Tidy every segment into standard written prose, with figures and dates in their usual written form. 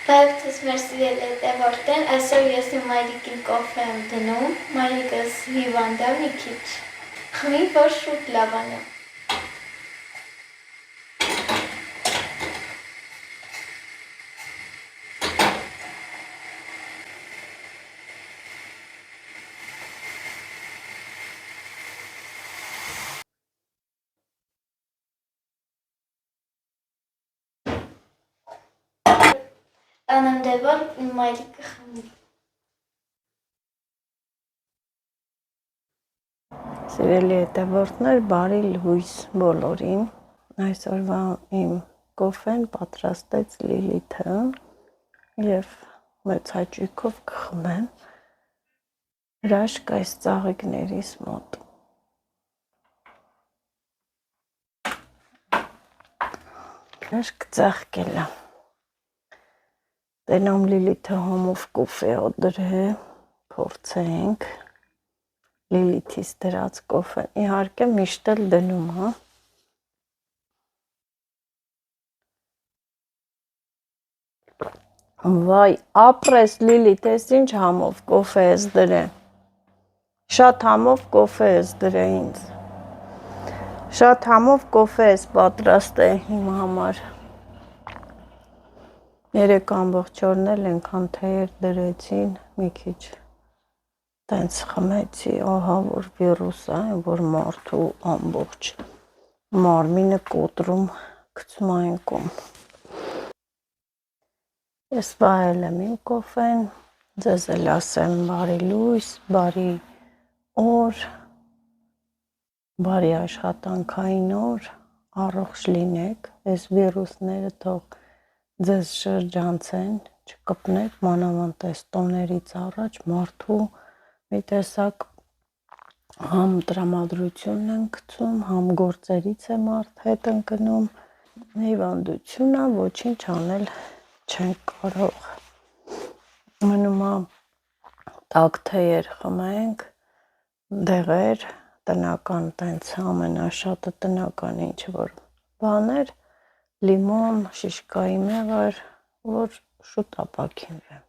Բարևձեզ մեր սիրելի հետևորդներ, այսօր ես իմ մայրիկին կոֆե եմ դնում, մայրիկս հիվանդ է մի քիչ, խմի, որ շուտ լավանա։ Անեմ դեպար իմ մայրիկը խմի։ Սիրելի հետևորդներ, բարի լույս բոլորին։ Այսօրվա իմ կոֆեն պատրաստեց Լիլիթը եւ մեծ հաճույքով կխմեմ հրաշք այս ծաղիկներիս մոտ։ Հրաշք ծաղկելա։ Տենամ Լիլիթը հոմով կոֆե օդրե, փորձենք։ Լիլիթից դրած կոֆեն, իհարկե միշտ էլ դնում, հա։ Վայ, ապրես Լիլիթ, ես ինչ համով կոֆե ես դրել։ Շատ համով կոֆե ես դրել ինձ։ Շատ համով կոֆե ես պատրաստել իմ համար։ Երեք ամբողջ օրն էլ ենքան թեյեր դրեցին, մի քիչ տենց խմեցի, ահա որ վիրուս է, որ մարդու ամբողջ մարմինը կոտրում գցում այն կողմ։ Ես վայել եմ իմ կոֆեն, ձեզ էլ ասեմ բարի լույս, բարի օր, բարի աշխատանքային օր, առողջ լինեք, այս վիրուսները թող ձեզ շրջանցեն, չկպնեք, մանավանդ այս տոներից առաջ մարդու մի տեսակ համ տրամադրությունն են գցում, համ գործերից է մարդ հետ ընկնում, հիվանդություն է, ոչինչ անել չենք կարող։ Մնում է տաք թեյեր խմենք, դեղեր, տնական տենց ամենաշատը տնական ինչ որ բաներ, լիմոն, շիշկայի մեղր, որ շուտ ապաքինվեմ։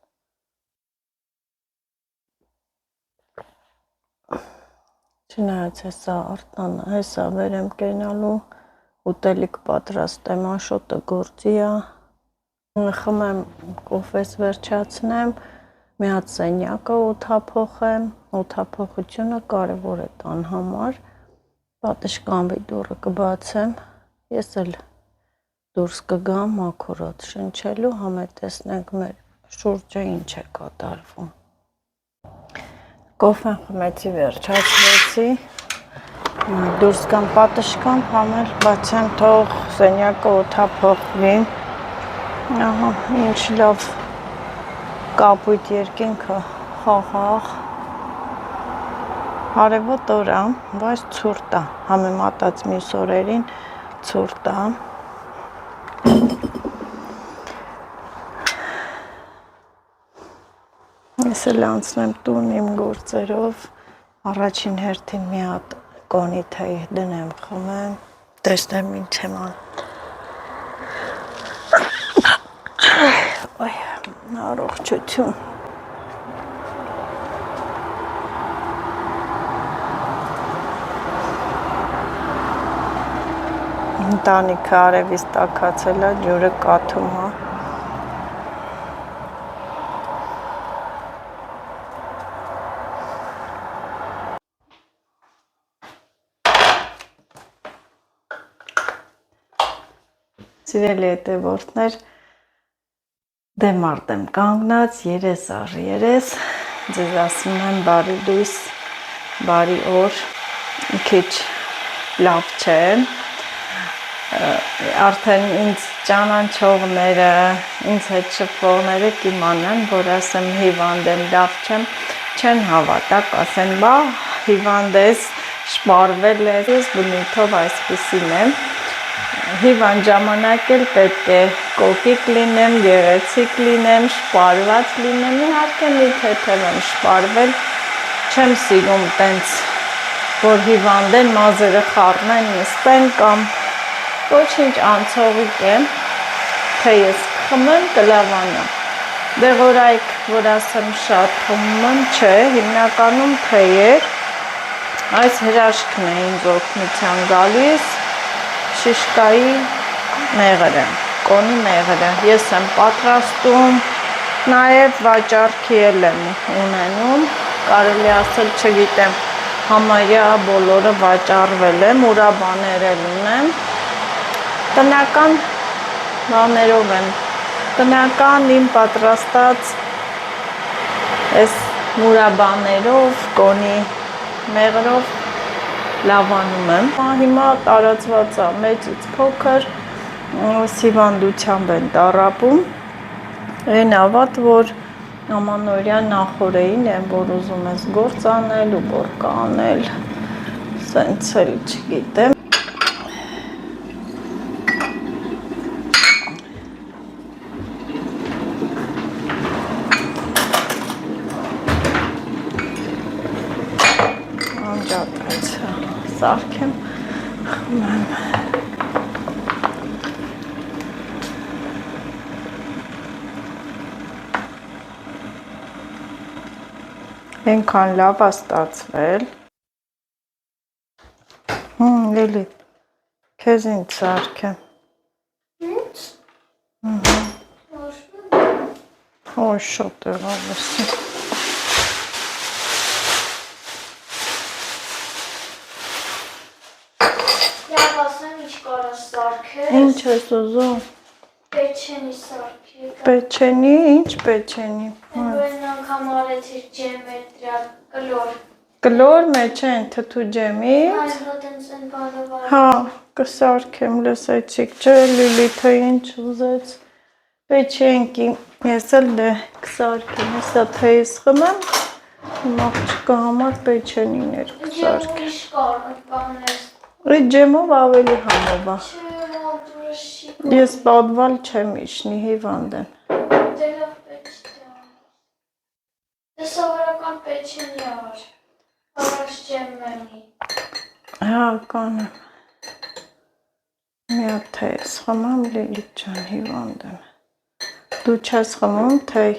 Չնայած հեսա արտանը, հեսա վեր եմ կենալու, ուտելիք պատրաստեմ, աշոտը գործի է, խմեմ, կոֆես վերջացնեմ, մի հատ սենյակը օդափոխեմ, օդափոխությունը կարևոր է տան համար, պատշգամբի դուռը կբացեմ, ես էլ դուրս կգամ ակուրատ շնչելու, համետեսնենք մեր շուրջը ինչ է կատարվում։ Կոֆեն խմեցի, վերջացրեցի, դուրս գամ պատշգամբ, համել բացեմ, թող սենյակը օդափոխվի, ահա, ինչ լավ կապույտ երկինքը խաղաղ, հարևոտ օր է, բայց ցուրտ է, համեմատած մյուս օրերին ցուրտ է։ Ես էլ անցնեմ տուն իմ գործերով, առաջին հերթին մի հատ կոնի թեյ դնեմ խմեմ, տեսնեմ ինչ եմ անում։ Առողջություն։ Ընտանիքը արևից տաքացել է, ջուրը կաթում է։ Սիրելի հետևորդներ, դեմ արդ եմ կանգնած, երես առ երես, ձեզ ասում եմ բարի լույս, բարի օր, քիչ լավ չէ, արդեն ինձ ճանաչողները, ինձ հետ շփվողները կիմանան, որ ասեմ հիվանդ եմ, լավ չեմ, չեն հավատա, կասեն, բա հիվանդ ես, շպարվել ես, ես բնույթով այսպիսին եմ, հիվանդ ժամանակ էլ պետք է կոկիկ լինեմ, գեղեցիկ լինեմ, շպարված լինեմ, իհարկե մի թեթև եմ շպարվել, չեմ սիրում տենց, որ հիվանդ են, մազերը խառնեն, նստեն կամ ոչինչ անցողիկ է, թե ես խմեմ կլավանա։ դեղորայք, որ ասեմ շատ խմում չէ, հիմնականում թեյեր, այս հրաշքն է ինձ օգնության գալիս, շիշկայի մեղրը, կոնի մեղրը, ես եմ պատրաստում, նաև վաճառքի եմ ունենում, կարելի ասել չգիտեմ, համարյա բոլորը վաճառվել եմ, ուրաբաներ էլ ունեմ, տնական բաներով եմ, տնական իմ պատրաստած այս մուրաբաներով, կոնի մեղրով լավանում եմ, հիմա տարածված է մեծից փոքր, հիվանդությամբ են տառապում, այն ավատ, որ ամանորյա նախօրեին եմ, որ ուզում ես գործ անել ու բորկա անել, սենց էլ չգիտեմ, սարքեմ, խմեմ, ենքան լավ է ստացվել, լիլի, քեզ ինձ սարքեմ, Ինձ? Ոյ շոտ է հավեսի, Լավ ասեմ, ինչ կարաս սարքես, ինչ ես ուզում, պեչենի սարքեք, պեչենի, ինչ պեչենի, Են անգամ արեցիր ջեմ էր դրա կլոր, կլոր մեջ են թթու ջեմից, Այս հոտենց են բանով հա, կսարքեմ, լսեցիք, չէ, լիլիթը ինչ ուզեց, պեչենկի, ես էլ դե կսարքեմ, հեսա թեյս խմեմ, աղջկա համար պեչենիներ կսարքեմ, ջեմ ուրիշ կար, բանես, այդ ջեմով ավելի համով է, չէ, ադուրը շի, ես պատվալ չեմ իշնի, հիվանդ եմ, դե լավ պեչտե, դե սովորական պեչենի ար, առաջ ջեմ մենի, հա, կանեմ, մի հատ թեյս խմեմ, լիլիթ ջան, հիվանդ եմ, դու չես խմում թեյ,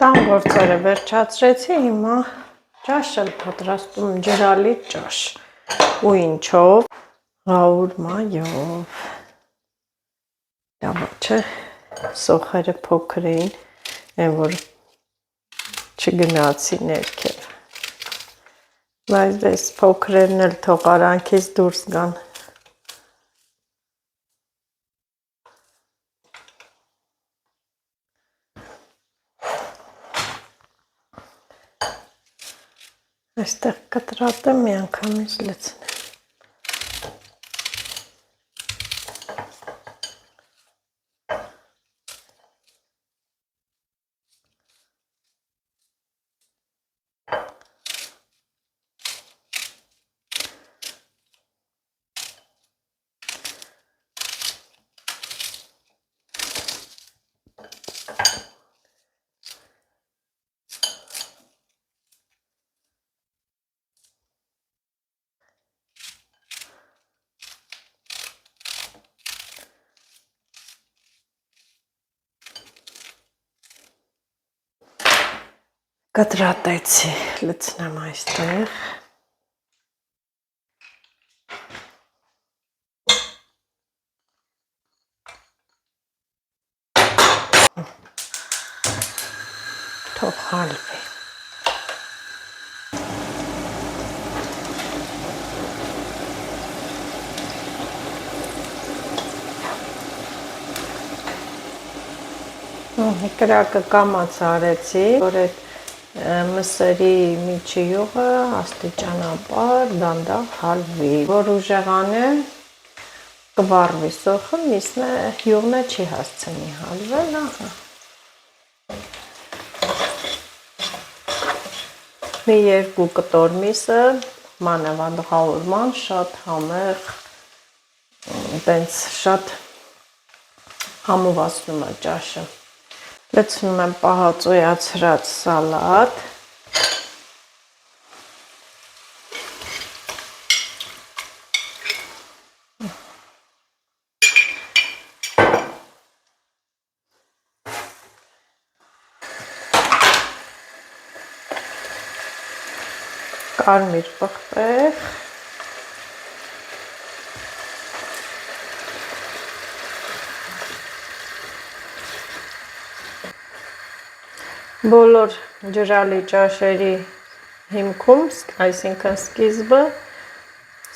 տան գործերը վերջացրեցի, հիմա ճաշ էլ պատրաստում, ջրալից ճաշ, ու ինչով, ղաուր մայով, լավ չէ, սոխերը փոքր էին, են որ չգնացի ներքև, բայց դες փոքրերն էլ թող արանքից դուրս գան, այստեղ կտրատեմ մի անգամից լցնեմ, կտրատեցի, լցնեմ այստեղ, թող հալվի, կրակը կամաց արեցի, որ այդ մսերի միջի յուղը աստիճանաբար դանդաղ հալվի, որ ուժեղանե կվառվի սոխը, միսը յուղնը չի հասցնի հալվել, ահա, մի երկու կտոր միսը, մանավանդ շատ համեղ, տենց շատ համովացնում է ճաշը, լցնում եմ պահածոյացրած սալատ, կարմիր պղպեղ, բոլոր ջրալի ճաշերի հիմքում, այսինքն սկիզբը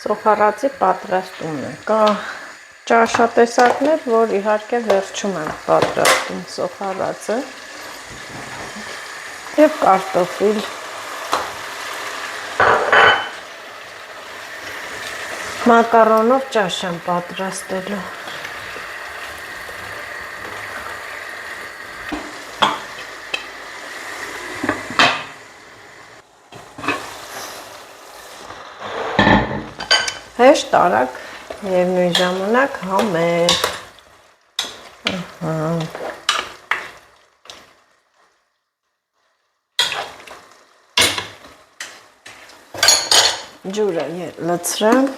սոխառածի պատրաստումն է։ Կա ճաշատեսակներ, որ իհարկե վերջում եմ պատրաստում սոխառածը և կարտոֆիլ։ Մակարոնով ճաշ եմ պատրաստելու։ Հեշտ արագ և նույն ժամանակ համեղ։ Ջուրը լցրեմ,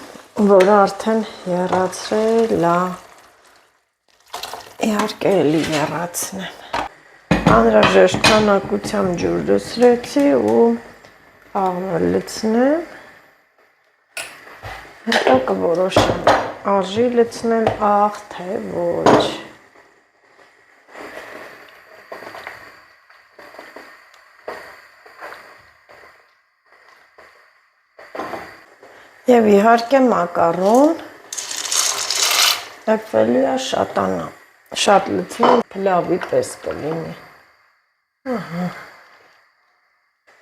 որը արդեն եռացրել է, իհարկե էլի եռացնեմ։ Անհրաժեշտ քանակությամբ ջուր լցրեցի ու աղը լցնեմ, հետո կորոշեմ արժի լցնել աղ, թե ոչ։ Եվ իհարկե մակարոն էպվելի է շատանա, շատ լցնել փլավի պես կլինի։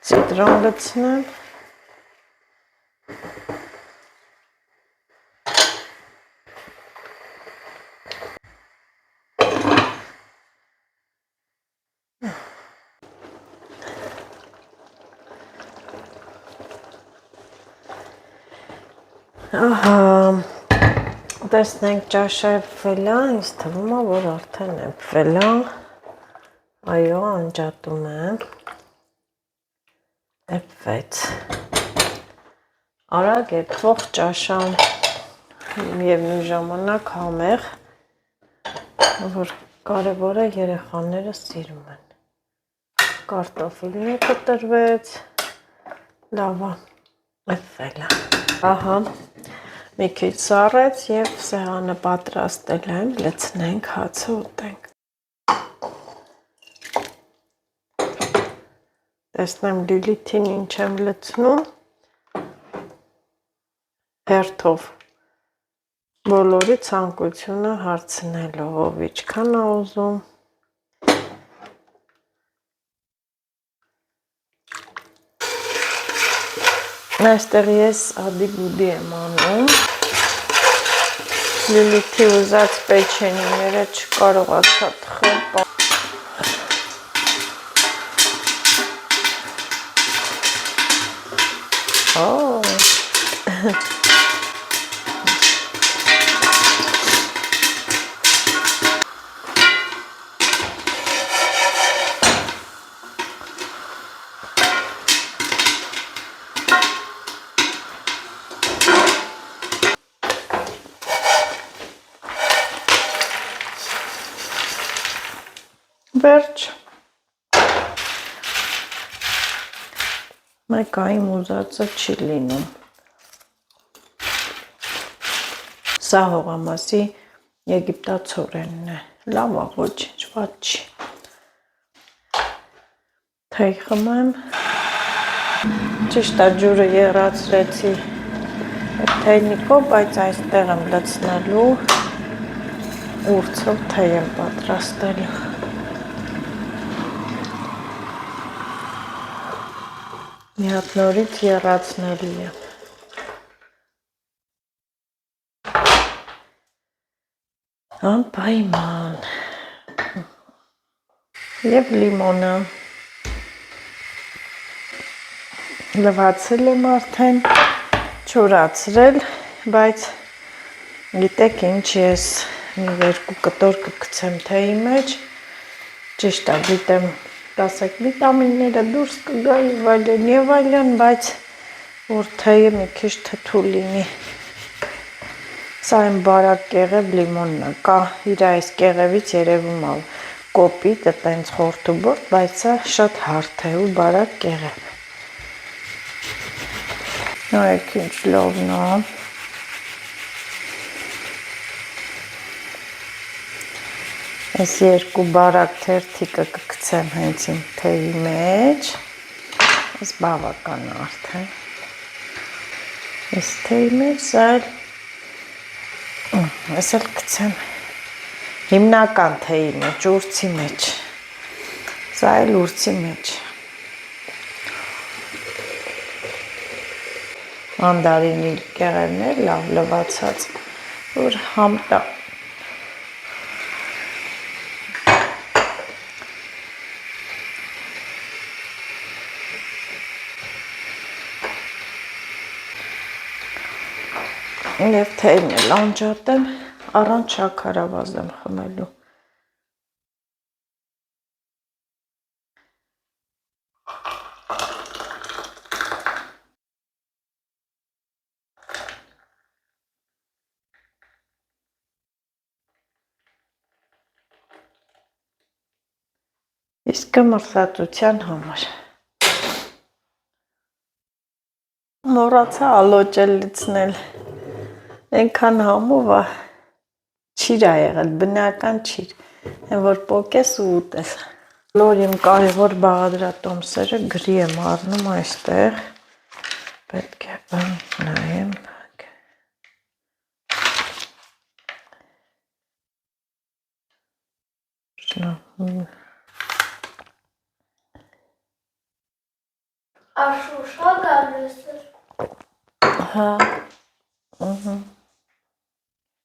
Ցիտրոն լցնեմ։ Ահա, տեսնենք ճաշը էպվել է, ինձ թվում է, որ արդեն էպվել է, այո, անջատում եմ, էպվեց, արագ էպվող ճաշան և նույն ժամանակ համեղ, որ կարևորը երեխաները սիրում են, կարտոֆիլը կտրվեց, լավ է, էպվել է, ահա, մի քիչ սառեց և սեղանը պատրաստել եմ, լցնենք, հացը ուտենք։ Տեսնեմ Լիլիթին ինչ եմ լցնում, հերթով բոլորի ցանկությունը հարցնելով, ով ինչքան է ուզում։ Այստեղ ես ադի-բուդի եմ անում, Լիլիթի ուզած պեչենիները չկարողացա թխել։ Վերջ, մեկը իմ ուզածը չի լինում, սա հողամասի եգիպտացորենն է, լավ է, ոչինչ, վատ չի, թեյ խմեմ, ճիշտ է ջուրը եռացրեցի թեյնիկով, բայց այստեղ եմ լցնելու, ուրցով թեյ եմ պատրաստելու։ Մի հատ նորից եռացնելի է։ Անպայման։ Եվ լիմոնը։ Լվացել եմ արդեն, չորացրել, բայց գիտեք ինչ, ես մի 2 կտոր կգցեմ թեյի մեջ, ճիշտ է, գիտեմ, կասեք վիտամինները դուրս կգա եւ այլն, բայց որ թեյը մի քիչ թթու լինի։ Սա իմ բարակ կեղև լիմոնն է, կա իր այս կեղևից երևում է կոպիտ, այտենց խորթուբորտ, բայց սա շատ հարթ է ու բարակ կեղև։ Նայեք ինչ լավն է։ Այս երկու բարակ թերթիկը կգցեմ հենց իմ թեյի մեջ։ Այս բավական է արդեն։ Այս թեյի մեջ այս էլ գցեմ հիմնական թեյի մեջ, ուրցի մեջ։ Սա էլ ուրցի մեջ։ Մանդարինի կեղևներ լավ լվացած, որ համ տա։ Եվ թեյն էլ անջատեմ, առանց շաքարավազ եմ խմելու։ Իսկ մրսատության համար։ Մոռացա ալոճել լցնել։ Այնքան համով է, չիր ա եղել, բնական չիր, են որ պոկես ու ուտես։ Լոր իմ կարևոր բաղադրատոմսերը գրի եմ առնում այստեղ, պետք է բան նայեմ, Աշուշա գալիս էր։ Հա,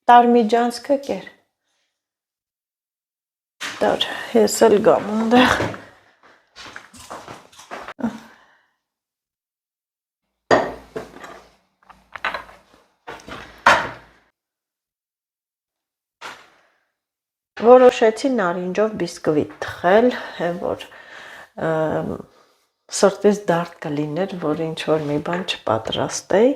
Տարմիջանսկը կեր։ Դար, ես էլ գամ ունդեղ։ Որոշեցի նարինջով բիսկվիտ թխել, որ սրտից դարդ կլիներ, որ ինչ-որ մի բան չպատրաստեի,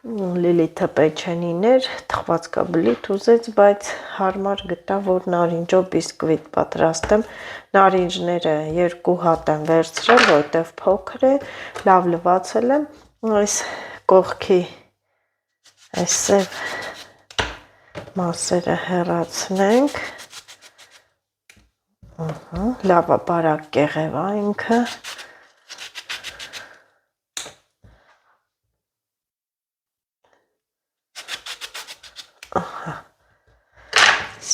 Լիլիթը պեչենիներ, թխվածքաբլիթ ուզեց, բայց հարմար գտա, որ նարինջով բիսկվիտ պատրաստեմ, նարինջները 2 հատ եմ վերցրել, որտև փոքր է, լավ լվացել եմ, այս կողքի այս սև մասերը հեռացնենք, լավ բարակ կեղև է ինքը,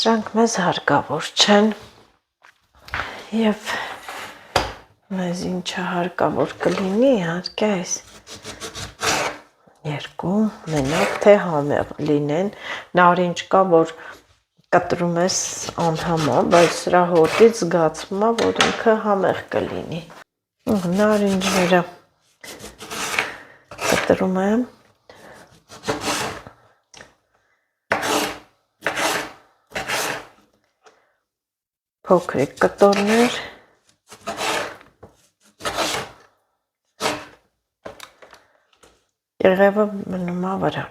Սրանք մեզ հարկավոր չեն և մեզ ինչը հարկավոր կլինի, իհարկե այս 2 մենակ թե համեղ լինեն, նարինջ կա, որ կտրում ես անհամա, բայց սրա հոտից զգացվում է, որ ինքը համեղ կլինի։ Նարինջները կտրում եմ։ Փոքրիկ կտորներ, կեղևը մնում է վրա։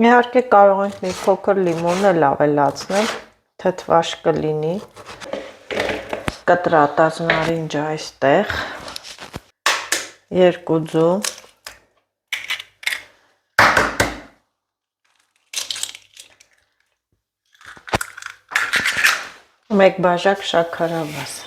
Իհարկե կարող ենք մի փոքր լիմոն էլ ավելացնել, թթվաշ կլինի, կտրատած նարինջը այստեղ, 2 ձու, 1 բաժակ շաքարավազ։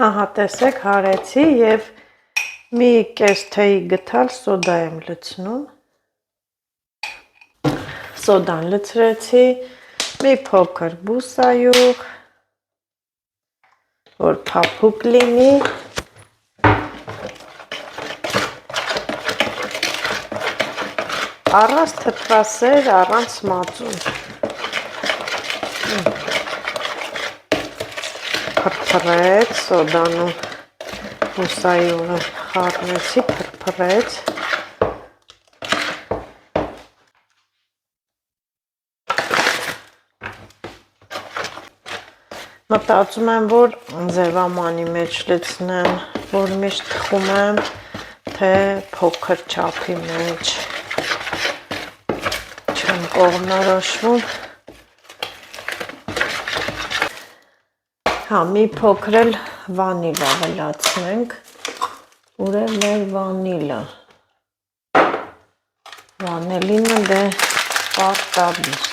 Ահա տեսեք հարեցի և մի կես թեյի գթալ սոդա եմ լցնում, սոդան լցրեցի, մի փոքր բուսայուղ, որ փափուկ լինի, առանց թթվասեր, առանց մածուն, թրթրեց սոդանում բուսայուրը խառնեցի, փրփրեց։ Մտածում եմ, որ ձևամանի մեջ լցնեմ, որ միշտ թխում եմ, թե փոքր չափի մեջ չեմ կողմնորոշվում։ Հա, մի փոքր էլ վանիլա վլացնենք, ուր է մեր վանիլը, վանելինը դե պարտադիր։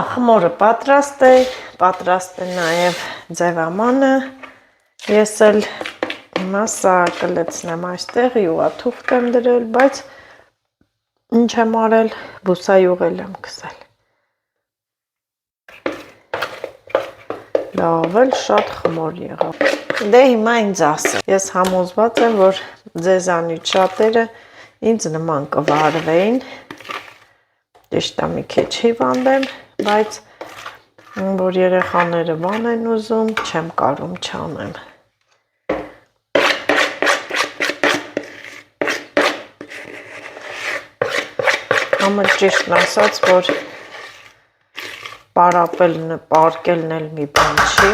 Խմորը պատրաստ է նաև ձևամանը, ես էլ մասա կլցնեմ այստեղ, յուղաթուղթ եմ դրել, բայց ինչ եմ արել, բուսայուղել եմ քսել։ Լավ էլ շատ խմոր եղավ։ Դե հիմա ինձ ասել, ես համոզված եմ, որ ձեզանից շատերը ինձ նման կվարվեին, ճիշտ է մի քիչ հիվանդ եմ, բայց որ երեխաները բան են ուզում, չեմ կարում չանեմ։ Համը ճիշտն ասած, որ պարկելն էլ մի բան չի,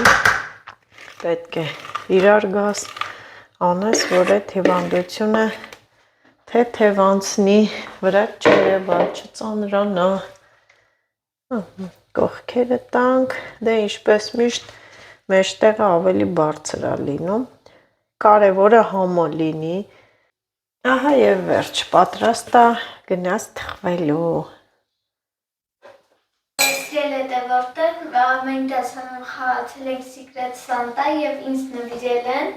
պետք է իրար գաս, անես, որ այդ հիվանդությունը թեթև անցնի, վրա չերևա, չծանրանա, կողքերը տանք, դե ինչպես միշտ մեջտեղը ավելի բարձր է լինում, կարևորը համը լինի, ահա և վերջ, պատրաստ է գնաց թխվելու։ Սիրել եք որտեղ մենք դասանում խաղացել ենք Secret Santa և ինձ նվիրել են։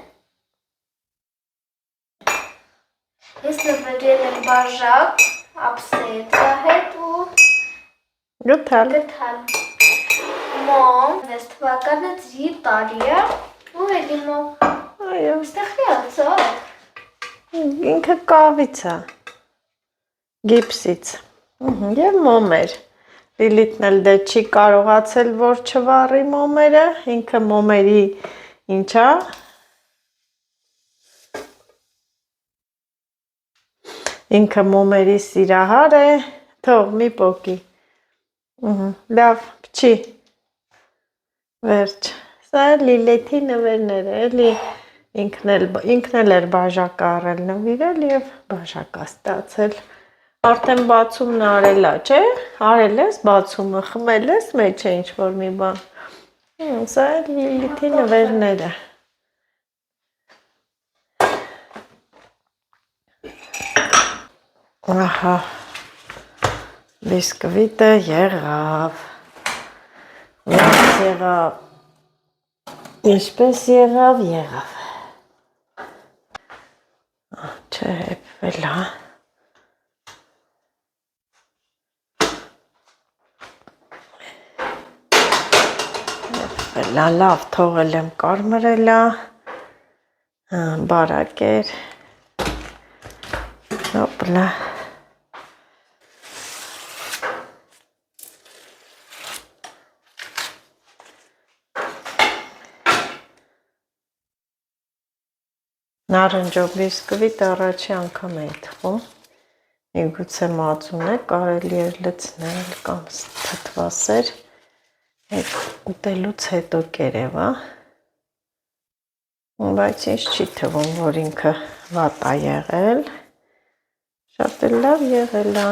Ես նվիրել եմ բաժակ, ապսետ հետ ու Գտալ։ Մոմ, ես թվականը ծրի տարի է ու էլի մոմ։ Այո։ Ստեղ լիացող։ Ինքը կավից է, գիպսից, և մոմեր, Լիլիթն էլ դե չի կարողացել, որ չվարի մոմերը, ինքը մոմերի ինչա, ինքը մոմերի սիրահար է, թող մի պոկի, լավ, չի, վերջ, սա Լիլիթի նվերներ է, էլի ինքն էլ էր բաժակ առել նվիրել և բաժակ ստացել, արդեն բացումն արել է, չէ, արել ես բացումը, խմել ես մեջ է ինչ-որ մի բան, սա Լիլիթի նվերները, ահա, բիսկվիտը եղավ, ոնց եղավ, ինչպես եղավ, չէ հեպվել հա, լավ թողել եմ կարմրելա, բարակ էր, հոպլա, նարնջով բիսկվիտ առաջի անգամ էի թխում, միգուցե մածուն է, կարելի էր լցնել կամ թթվասեր, այդ ուտելուց հետո կերևա, բայց ինձ չի թվում, որ ինքը վատ է եղել, շատ էլ լավ եղել է,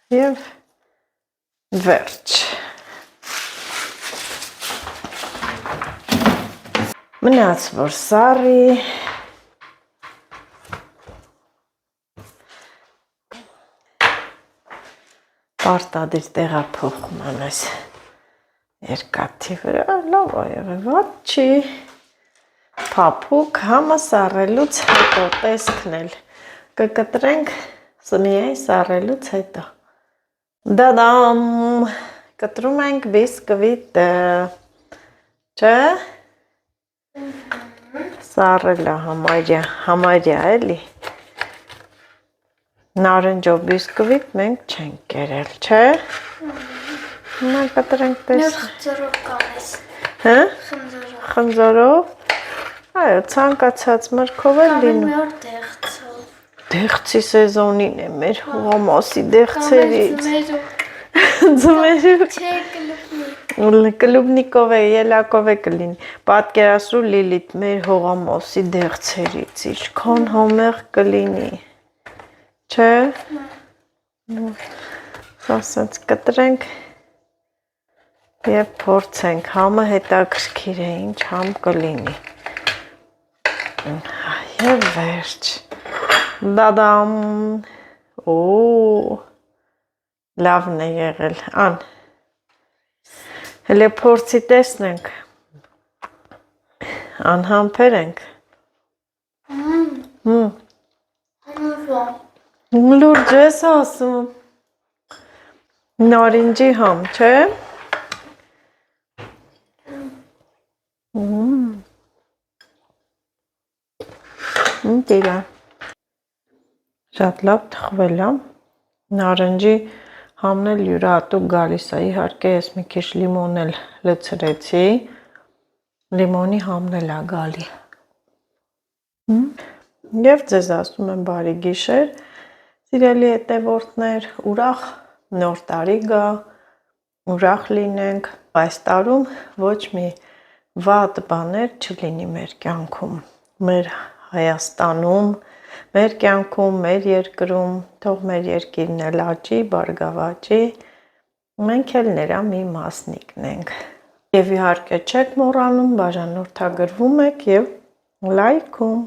և վերջ, մնաց որ սառի, Պարտադիր տեղափոխում եմ այս երկաթի վրա, լավ է եղել, ված չի, փափուկ, համը սառելուց հետո տեսքն էլ կկտրենք միայն սառելուց հետո, դադամ, կտրում ենք բիսկվիտը, չէ, սառել է համարյա էլի, նարնջով բիսկվիտ մենք չենք կերել, չէ, հիմա կտրենք տեսք, խնձորով կանես, խնձորով, այո, ցանկացած մրգով էլ լինում, մի օր դեղցով, դեղցի սեզոնին է մեր հողամասի դեղցերից, ձմերով, չէ կլուբնի, կլուբնիկով է, ելակով է կլինի, պատկերացրու Լիլիթ մեր հողամասի դեղցերից, ինչքան համեղ կլինի, չէ, ասած կտրենք և փորձենք, համը հետաքրքիր է, ինչ համ կլինի, և վերջ, դադամ, լավն է եղել, հելե փորձի տեսնենք, անհամբեր ենք, լուրջ ես ասում, նարինջի համ, չէ, դիրա, շատ լավ թխվել է, նարնջի համն էլ յուրահատուկ գալիս է, իհարկե ես մի քիչ լիմոն էլ լցրեցի, լիմոնի համն էլ է գալի, և ձեզ ասում եմ բարի գիշեր, սիրելի հետևորդներ, ուրախ նոր տարի գա, ուրախ լինենք, այս տարում ոչ մի վատ բաներ չլինի մեր կյանքում, մեր Հայաստանում, մեր կյանքում, մեր երկրում, թող մեր երկիրն էլ աճի, բարգավաճի, մենք էլ նրա մի մասնիկն ենք, և իհարկե չեք մոռանում, բաժանորդագրվում եք և լայքում,